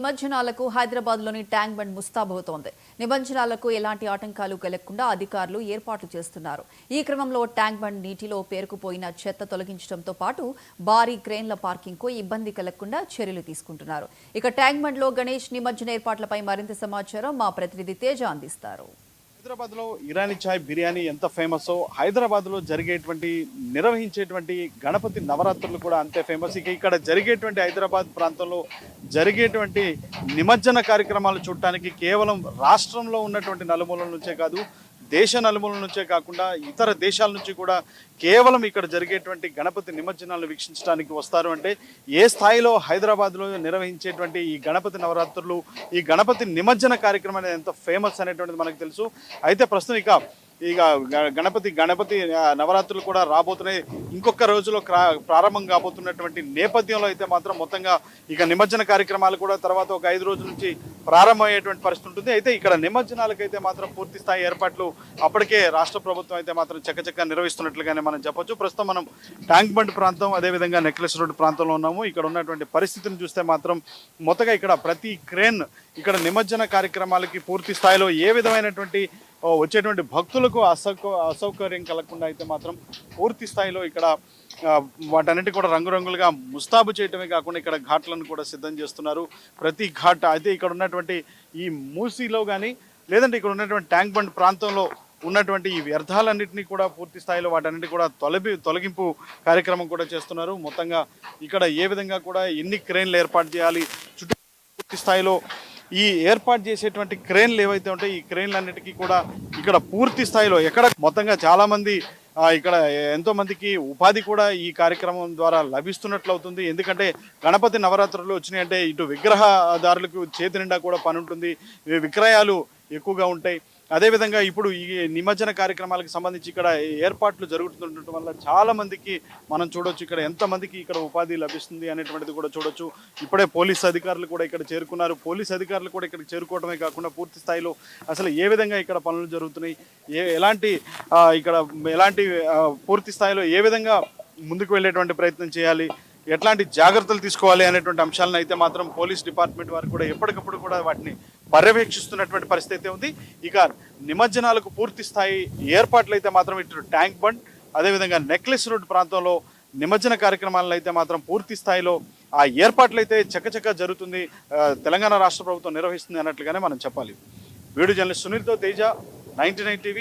నిమజ్జనాలకు హైదరాబాద్లోని tank bund ముస్తాబవుతోంది. నిమజ్జనాలకు ఎలాంటి ఆటంకాలు కలగకుండా అధికారులు ఏర్పాట్లు చేస్తున్నారు. ఈ క్రమంలో ట్యాంక్ బండ్ నీటిలో పేరుకుపోయిన చెత్త తొలగించడంతో పాటు భారీ క్రేన్ల పార్కింగ్కు ఇబ్బంది కలగకుండా చర్యలు తీసుకుంటున్నారు. ఇక ట్యాంక్ బండ్లో గణేష్ నిమజ్జన ఏర్పాట్లపై మరింత సమాచారం మా ప్రతినిధి తేజ అందిస్తారు. హైదరాబాద్ లో ఇరానీ చాయ్ బిర్యానీ ఎంత ఫేమస్, హైదరాబాద్ లో నిర్వహించేటువంటి గణపతి నవరాత్రులు కూడా అంతే ఫేమస్. ఇక ఇక్కడ జరిగేటువంటి హైదరాబాద్ ప్రాంతంలో జరిగేటువంటి నిమజ్జన కార్యక్రమాలు చూడటానికి కేవలం రాష్ట్రంలో ఉన్నటువంటి నలుమూలల నుంచే కాదు, దేశ నలుమూలల నుంచే కాకుండా ఇతర దేశాల నుంచి కూడా కేవలం ఇక్కడ జరిగేటువంటి గణపతి నిమజ్జనాలను వీక్షించడానికి వస్తారు. అంటే ఏ స్థాయిలో హైదరాబాద్లో నిర్వహించేటువంటి ఈ గణపతి నవరాత్రులు, ఈ గణపతి నిమజ్జన కార్యక్రమం అనేది ఎంత ఫేమస్ అనేటువంటిది మనకు తెలుసు. అయితే ప్రస్తుతం ఇక గణపతి నవరాత్రులు కూడా రాబోతున్నాయి. ఇంకొక రోజులో ప్రారంభం కాబోతున్నటువంటి నేపథ్యంలో అయితే మాత్రం మొత్తంగా ఇక నిమజ్జన కార్యక్రమాలు కూడా తర్వాత ఒక 5 రోజుల నుంచి ప్రారంభమయ్యేటువంటి పరిస్థితి ఉంటుంది. అయితే ఇక్కడ నిమజ్జనాలకైతే మాత్రం పూర్తి స్థాయి ఏర్పాట్లు అప్పటికే రాష్ట్ర ప్రభుత్వం అయితే మాత్రం చక్కచక్క నిర్వహిస్తున్నట్లుగానే మనం చెప్పొచ్చు. ప్రస్తుతం మనం ట్యాంక్ బండ్ ప్రాంతం, అదేవిధంగా నెక్లెస్ రోడ్ ప్రాంతంలో ఉన్నాము. ఇక్కడ ఉన్నటువంటి పరిస్థితిని చూస్తే మాత్రం మొత్తగా ఇక్కడ ప్రతి క్రేన్ ఇక్కడ నిమజ్జన కార్యక్రమాలకి పూర్తి స్థాయిలో ఏ విధమైనటువంటి వచ్చేటువంటి భక్తులకు అసౌకర్యం కలగకుండా అయితే మాత్రం పూర్తి స్థాయిలో ఇక్కడ వాటన్నిటి కూడా రంగురంగులుగా ముస్తాబు చేయటమే కాకుండా ఇక్కడ ఘాట్లను కూడా సిద్ధం చేస్తున్నారు. ప్రతి ఘాట్ అయితే ఇక్కడ ఉన్నటువంటి ఈ మూసీలో కానీ లేదంటే ఇక్కడ ఉన్నటువంటి ట్యాంక్ బండ్ ప్రాంతంలో ఉన్నటువంటి ఈ వ్యర్థాలన్నింటినీ కూడా పూర్తి స్థాయిలో వాటన్నిటి కూడా తొలగింపు కార్యక్రమం కూడా చేస్తున్నారు. మొత్తంగా ఇక్కడ ఏ విధంగా కూడా ఎన్ని క్రేన్లు ఏర్పాటు చేయాలి, చుట్టూ పూర్తి స్థాయిలో ఈ ఏర్పాటు చేసేటువంటి క్రేన్లు ఏవైతే ఉంటాయి, ఈ క్రేన్లన్నిటికీ కూడా ఇక్కడ పూర్తి స్థాయిలో ఎక్కడ మొత్తంగా చాలామంది ఇక్కడ ఎంతో మందికి ఉపాధి కూడా ఈ కార్యక్రమం ద్వారా లభిస్తున్నట్లు అవుతుంది. ఎందుకంటే గణపతి నవరాత్రులు వచ్చినాయంటే ఇటు విగ్రహదారులకు చేతి నిండా కూడా పని ఉంటుంది, విక్రయాలు ఎక్కువగా ఉంటాయి. అదేవిధంగా ఇప్పుడు ఈ నిమజ్జన కార్యక్రమాలకు సంబంధించి ఇక్కడ ఏర్పాట్లు జరుగుతుండటం వల్ల చాలా మందికి మనం చూడొచ్చు ఇక్కడ ఎంతమందికి ఇక్కడ ఉపాధి లభిస్తుంది అనేటువంటిది కూడా చూడొచ్చు. ఇప్పుడే పోలీస్ అధికారులు కూడా ఇక్కడ చేరుకున్నారు. పోలీస్ అధికారులు కూడా ఇక్కడికి చేరుకోవడమే కాకుండా పూర్తి స్థాయిలో అసలు ఏ విధంగా ఇక్కడ పనులు జరుగుతున్నాయి, ఎలాంటి పూర్తి స్థాయిలో ఏ విధంగా ముందుకు వెళ్ళేటువంటి ప్రయత్నం చేయాలి, ఎట్లాంటి జాగ్రత్తలు తీసుకోవాలి అనేటువంటి అంశాలను అయితే మాత్రం పోలీస్ డిపార్ట్మెంట్ వారు కూడా ఎప్పటికప్పుడు కూడా వాటిని పర్యవేక్షిస్తున్నటువంటి పరిస్థితి అయితే ఉంది. ఇక నిమజ్జనాలకు పూర్తి స్థాయి ఏర్పాట్లు అయితే మాత్రం ఇటు ట్యాంక్ బండ్, అదేవిధంగా నెక్లెస్ రోడ్ ప్రాంతంలో నిమజ్జన కార్యక్రమాలను అయితే మాత్రం పూర్తి స్థాయిలో ఆ ఏర్పాట్లు అయితే చక్కచక్క జరుగుతుంది, తెలంగాణ రాష్ట్ర ప్రభుత్వం నిర్వహిస్తుంది అన్నట్లుగానే మనం చెప్పాలి. వీడియో జర్నలిస్ట్ సునీల్తో తేజ, 99 టీవీ.